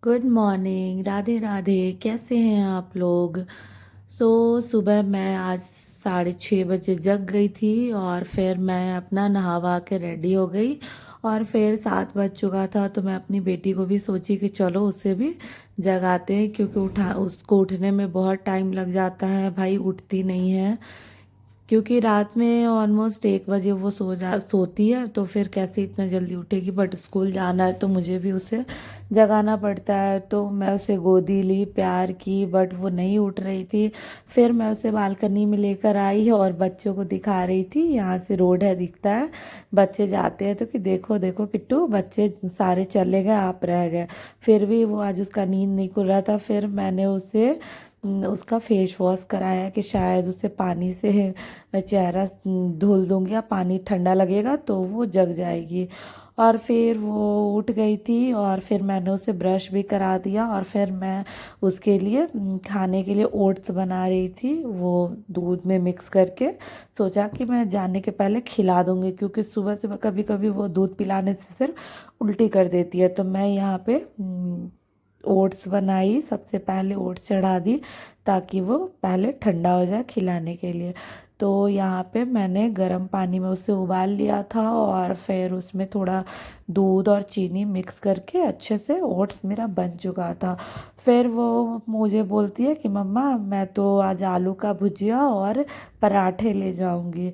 Good morning. Radhe Radhe. कैसे हैं आप लोग? सुबह मैं आज 6:30 बजे जग गई थी और फिर मैं अपना नहा वहा के रेडी हो गई। और फिर 7 बज चुका था तो मैं अपनी बेटी को भी सोची कि चलो उसे भी जगाते हैं, क्योंकि उसको उठने में बहुत टाइम लग जाता है। भाई उठती नहीं है, क्योंकि रात में ऑलमोस्ट 1 बजे वो सोती है, तो फिर कैसे इतना जल्दी उठेगी। बट स्कूल जाना है तो मुझे भी उसे जगाना पड़ता है। तो मैं उसे गोदी ली, प्यार की, बट वो नहीं उठ रही थी। फिर मैं उसे बालकनी में लेकर आई और बच्चों को दिखा रही थी। यहाँ से रोड है, दिखता है, बच्चे जाते हैं तो कि देखो देखो किट्टू, बच्चे सारे चले गए, आप रह गए। फिर भी वो आज उसका नींद नहीं खुल रहा था। फिर मैंने उसे उसका फेस वॉश कराया कि शायद उसे पानी से चेहरा धुल दूंगी या पानी ठंडा लगेगा तो वो जग जाएगी। और फिर वो उठ गई थी और फिर मैंने उसे ब्रश भी करा दिया। और फिर मैं उसके लिए खाने के लिए ओट्स बना रही थी, वो दूध में मिक्स करके। सोचा कि मैं जाने के पहले खिला दूंगी, क्योंकि सुबह सुबह कभी कभी वो दूध पिलाने से सिर्फ उल्टी कर देती है। तो मैं यहाँ पे ओट्स बनाई, सबसे पहले ओट्स चढ़ा दी ताकि वो पहले ठंडा हो जाए खिलाने के लिए। तो यहाँ पे मैंने गर्म पानी में उसे उबाल लिया था और फिर उसमें थोड़ा दूध और चीनी मिक्स करके अच्छे से ओट्स मेरा बन चुका था। फिर वो मुझे बोलती है कि मम्मा मैं तो आज आलू का भुजिया और पराठे ले जाऊंगी।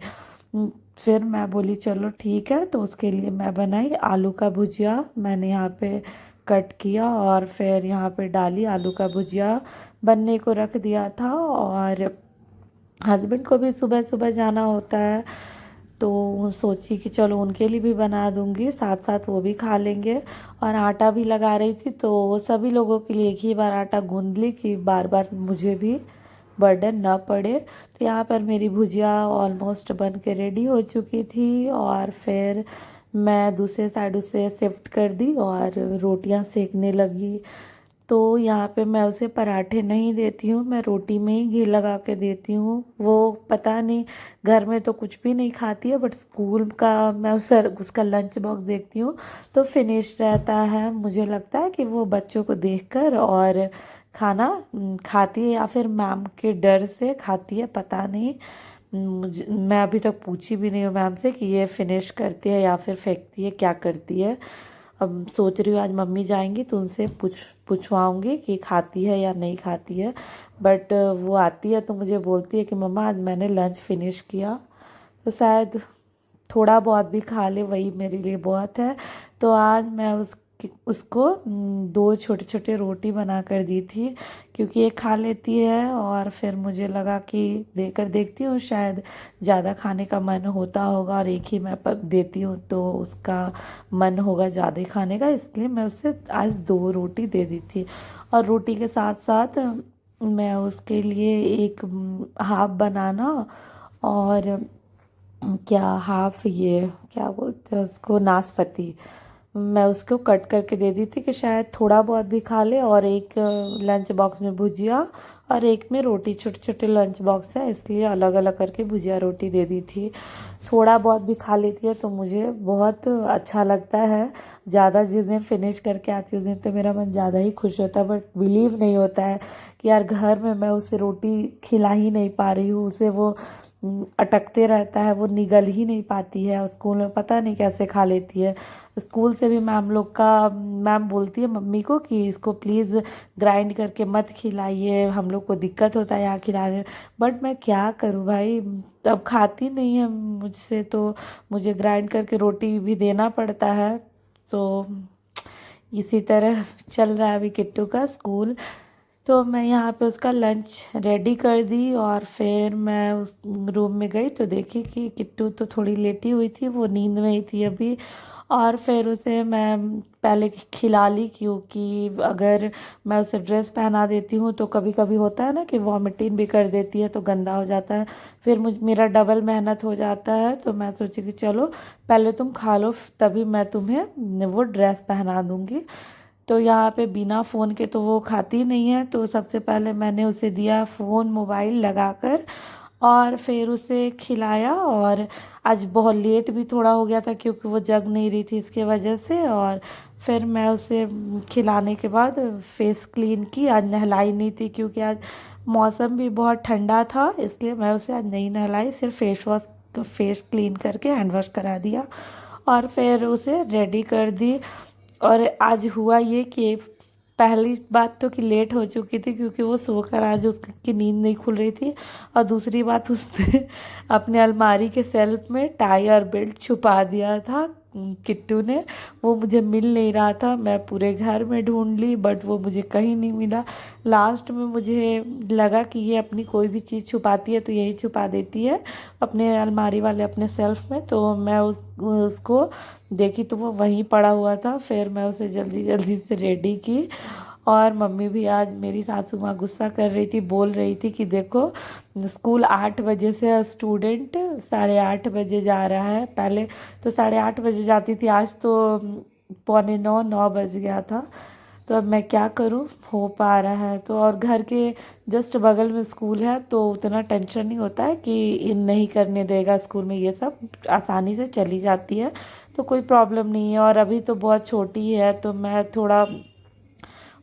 फिर मैं बोली चलो ठीक है, तो उसके लिए मैं बनाई आलू का भुजिया। मैंने यहाँ पे कट किया और फिर यहाँ पे डाली आलू का भुजिया, बनने को रख दिया था। और हस्बैंड को भी सुबह सुबह जाना होता है, तो सोची कि चलो उनके लिए भी बना दूंगी, साथ साथ वो भी खा लेंगे। और आटा भी लगा रही थी, तो सभी लोगों के लिए एक ही बार आटा गूंद ली कि बार बार मुझे भी बर्डन ना पड़े। तो यहाँ पर मेरी भुजिया ऑलमोस्ट बन के रेडी हो चुकी थी। और फिर मैं दूसरे साइड उसे शिफ्ट कर दी और रोटियां सेकने लगी। तो यहाँ पे मैं उसे पराठे नहीं देती हूँ, मैं रोटी में ही घी लगा के देती हूँ। वो पता नहीं, घर में तो कुछ भी नहीं खाती है, बट स्कूल का मैं उसका लंच बॉक्स देखती हूँ तो फिनिश रहता है। मुझे लगता है कि वो बच्चों को देखकर और खाना खाती है, या फिर मैम के डर से खाती है, पता नहीं। मैं अभी तक पूछी भी नहीं हूँ मैम से कि ये फिनिश करती है या फिर फेंकती है, क्या करती है। अब सोच रही हूँ आज मम्मी जाएंगी तो उनसे पूछवाऊंगी कि खाती है या नहीं खाती है। बट वो आती है तो मुझे बोलती है कि मम्मा आज मैंने लंच फिनिश किया। तो शायद थोड़ा बहुत भी खा ले वही मेरे लिए बहुत है। तो आज मैं उसको दो छोटे छोटे रोटी बना कर दी थी, क्योंकि ये खा लेती है। और फिर मुझे लगा कि देकर देखती हूँ, शायद ज़्यादा खाने का मन होता होगा और एक ही मैं देती हूँ तो उसका मन होगा ज़्यादा खाने का, इसलिए मैं उसे आज 2 रोटी दे दी थी। और रोटी के साथ साथ मैं उसके लिए एक हाफ बनाना और क्या हाफ, ये क्या बोलते हैं उसको, नाशपाती, मैं उसको कट करके दे दी थी कि शायद थोड़ा बहुत भी खा ले। और एक लंच बॉक्स में भुजिया और एक में रोटी, छोटे छोटे लंच बॉक्स है इसलिए अलग अलग करके भुजिया रोटी दे दी थी। थोड़ा बहुत भी खा लेती है तो मुझे बहुत अच्छा लगता है। ज़्यादा जिस दिन फिनिश करके आती है उस दिन तो मेरा मन ज़्यादा ही खुश होता है। बट बिलीव नहीं होता है कि यार घर में मैं उसे रोटी खिला ही नहीं पा रही हूँ, उसे वो अटकते रहता है, वो निगल ही नहीं पाती है। और स्कूल में पता नहीं कैसे खा लेती है। स्कूल से भी मैम बोलती है मम्मी को कि इसको प्लीज़ ग्राइंड करके मत खिलाइए, हम लोग को दिक्कत होता है यहाँ खिलाने में। बट मैं क्या करूँ भाई, अब खाती नहीं है मुझसे तो मुझे ग्राइंड करके रोटी भी देना पड़ता है। तो इसी तरह चल रहा है अभी किट्टू का स्कूल। तो मैं यहाँ पे उसका लंच रेडी कर दी और फिर मैं उस रूम में गई तो देखी कि किट्टू तो थोड़ी लेटी हुई थी, वो नींद में ही थी अभी। और फिर उसे मैं पहले खिला ली, क्योंकि अगर मैं उसे ड्रेस पहना देती हूँ तो कभी कभी होता है ना कि वॉमिटिंग भी कर देती है तो गंदा हो जाता है, फिर मेरा डबल मेहनत हो जाता है। तो मैं सोची कि चलो पहले तुम खा लो, तभी मैं तुम्हें वो ड्रेस पहना दूँगी। तो यहाँ पे बिना फ़ोन के तो वो खाती नहीं है, तो सबसे पहले मैंने उसे दिया फ़ोन मोबाइल लगाकर। और फिर उसे खिलाया। और आज बहुत लेट भी थोड़ा हो गया था क्योंकि वो जग नहीं रही थी इसके वजह से। और फिर मैं उसे खिलाने के बाद फेस क्लीन की। आज नहलाई नहीं थी क्योंकि आज मौसम भी बहुत ठंडा था, इसलिए मैं उसे आज नहीं नहलाई, सिर्फ फेस क्लीन करके हैंड वॉश करा दिया और फिर उसे रेडी कर दी। और आज हुआ ये कि पहली बात तो कि लेट हो चुकी थी क्योंकि वो सोकर आज उसकी नींद नहीं खुल रही थी। और दूसरी बात, उसने अपने अलमारी के सेल्फ में टाई और बेल्ट छुपा दिया था किट्टू ने। वो मुझे मिल नहीं रहा था, मैं पूरे घर में ढूंढ ली बट वो मुझे कहीं नहीं मिला। लास्ट में मुझे लगा कि ये अपनी कोई भी चीज़ छुपाती है तो यही छुपा देती है अपने अलमारी वाले अपने सेल्फ में। तो मैं उसको देखी तो वो वहीं पड़ा हुआ था। फिर मैं उसे जल्दी जल्दी से रेडी की। और मम्मी भी, आज मेरी सासू माँ गुस्सा कर रही थी, बोल रही थी कि देखो स्कूल 8 बजे से स्टूडेंट 8:30 बजे जा रहा है। पहले तो 8:30 बजे जाती थी, आज तो 8:45 9 बज गया था। तो अब मैं क्या करूं, हो पा रहा है तो। और घर के जस्ट बगल में स्कूल है तो उतना टेंशन नहीं होता है कि इन नहीं करने देगा स्कूल में, ये सब आसानी से चली जाती है तो कोई प्रॉब्लम नहीं है। और अभी तो बहुत छोटी है तो मैं थोड़ा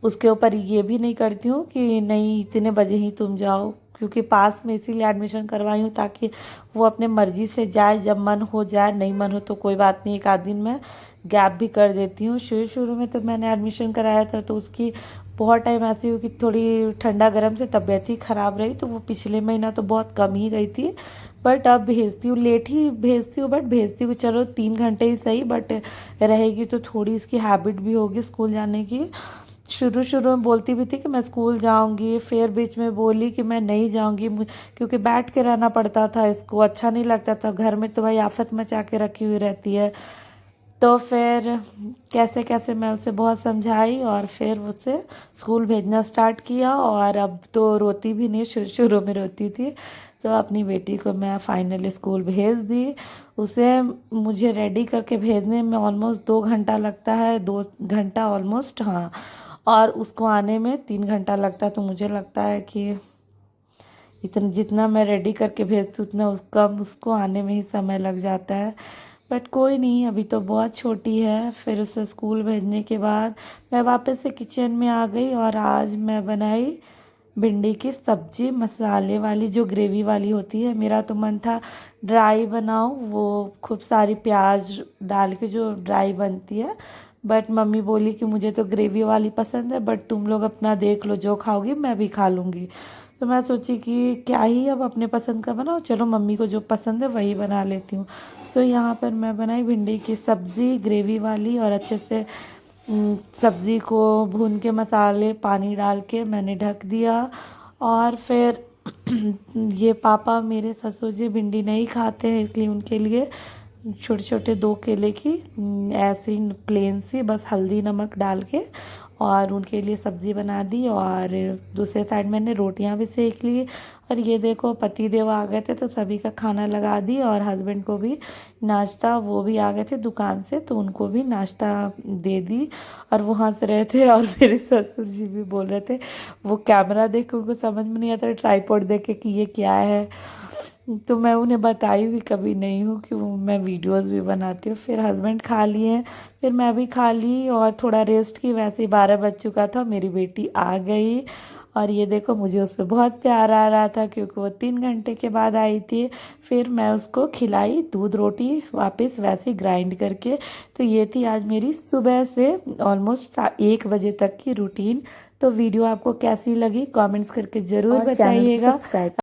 उसके ऊपर ये भी नहीं करती हूँ कि नहीं इतने बजे ही तुम जाओ, क्योंकि पास में इसीलिए एडमिशन करवाई हूँ ताकि वो अपने मर्ज़ी से जाए, जब मन हो जाए, नहीं मन हो तो कोई बात नहीं, एक आध दिन में गैप भी कर देती हूँ। शुरू शुरू में तो मैंने एडमिशन कराया था तो उसकी बहुत टाइम ऐसी हुई कि थोड़ी ठंडा गर्म से तबीयत ही ख़राब रही तो वो पिछले महीना तो बहुत कम ही गई थी। बट अब भेजती हूँ, लेट ही भेजती हूँ बट भेजती हूँ, चलो 3 घंटे ही सही, बट रहेगी तो थोड़ी इसकी हैबिट भी होगी स्कूल जाने की। शुरू शुरू में बोलती भी थी कि मैं स्कूल जाऊंगी, फिर बीच में बोली कि मैं नहीं जाऊंगी क्योंकि बैठ के रहना पड़ता था, इसको अच्छा नहीं लगता था, घर में तो भाई आफत मचा के रखी हुई रहती है। तो फिर कैसे कैसे मैं उसे बहुत समझाई और फिर उसे स्कूल भेजना स्टार्ट किया। और अब तो रोती भी नहीं, शुरू शुरू में रोती थी। तो अपनी बेटी को मैं फाइनली स्कूल भेज दी। उसे मुझे रेडी करके भेजने में ऑलमोस्ट 2 घंटा लगता है, 2 घंटा ऑलमोस्ट, हाँ। और उसको आने में 3 घंटा लगता है। तो मुझे लगता है कि इतना जितना मैं रेडी करके भेजती हूँ उतना उसको आने में ही समय लग जाता है। बट कोई नहीं, अभी तो बहुत छोटी है। फिर उसे स्कूल भेजने के बाद मैं वापस से किचन में आ गई और आज मैं बनाई भिंडी की सब्जी, मसाले वाली जो ग्रेवी वाली होती है। मेरा तो मन था ड्राई बनाऊं, वो खूब सारी प्याज डाल के जो ड्राई बनती है, बट मम्मी बोली कि मुझे तो ग्रेवी वाली पसंद है, बट तुम लोग अपना देख लो, जो खाओगी मैं भी खा लूँगी। तो मैं सोची कि क्या ही अब अपने पसंद का बनाओ, चलो मम्मी को जो पसंद है वही बना लेती हूँ। तो यहाँ पर मैं बनाई भिंडी की सब्ज़ी ग्रेवी वाली और अच्छे से सब्ज़ी को भून के मसाले पानी डाल के मैंने ढक दिया। और फिर ये पापा मेरे ससुर जी भिंडी नहीं खाते हैं, इसलिए उनके लिए छोटे छोटे 2 केले की ऐसी प्लेन सी बस हल्दी नमक डाल के और उनके लिए सब्ज़ी बना दी। और दूसरे साइड मैंने रोटियां भी सेक ली। और ये देखो पति देव आ गए थे तो सभी का खाना लगा दी और हस्बैंड को भी नाश्ता, वो भी आ गए थे दुकान से तो उनको भी नाश्ता दे दी। और वो हंस रहे थे और मेरे ससुर जी भी बोल रहे थे, वो कैमरा देख के उनको समझ में नहीं आता, ट्राइपॉड देख के कि ये क्या है। तो मैं उन्हें बताई भी कभी नहीं हूँ कि मैं वीडियोस भी बनाती हूँ। फिर हस्बैंड खा लिए, फिर मैं भी खा ली और थोड़ा रेस्ट की। वैसे ही 12 बज चुका था, मेरी बेटी आ गई और ये देखो मुझे उस पर बहुत प्यार आ रहा था क्योंकि वो 3 घंटे के बाद आई थी। फिर मैं उसको खिलाई दूध रोटी वापस वैसे ग्राइंड करके। तो ये थी आज मेरी सुबह से ऑलमोस्ट 1 बजे तक की रूटीन। तो वीडियो आपको कैसी लगी कमेंट्स करके ज़रूर बताइएगा।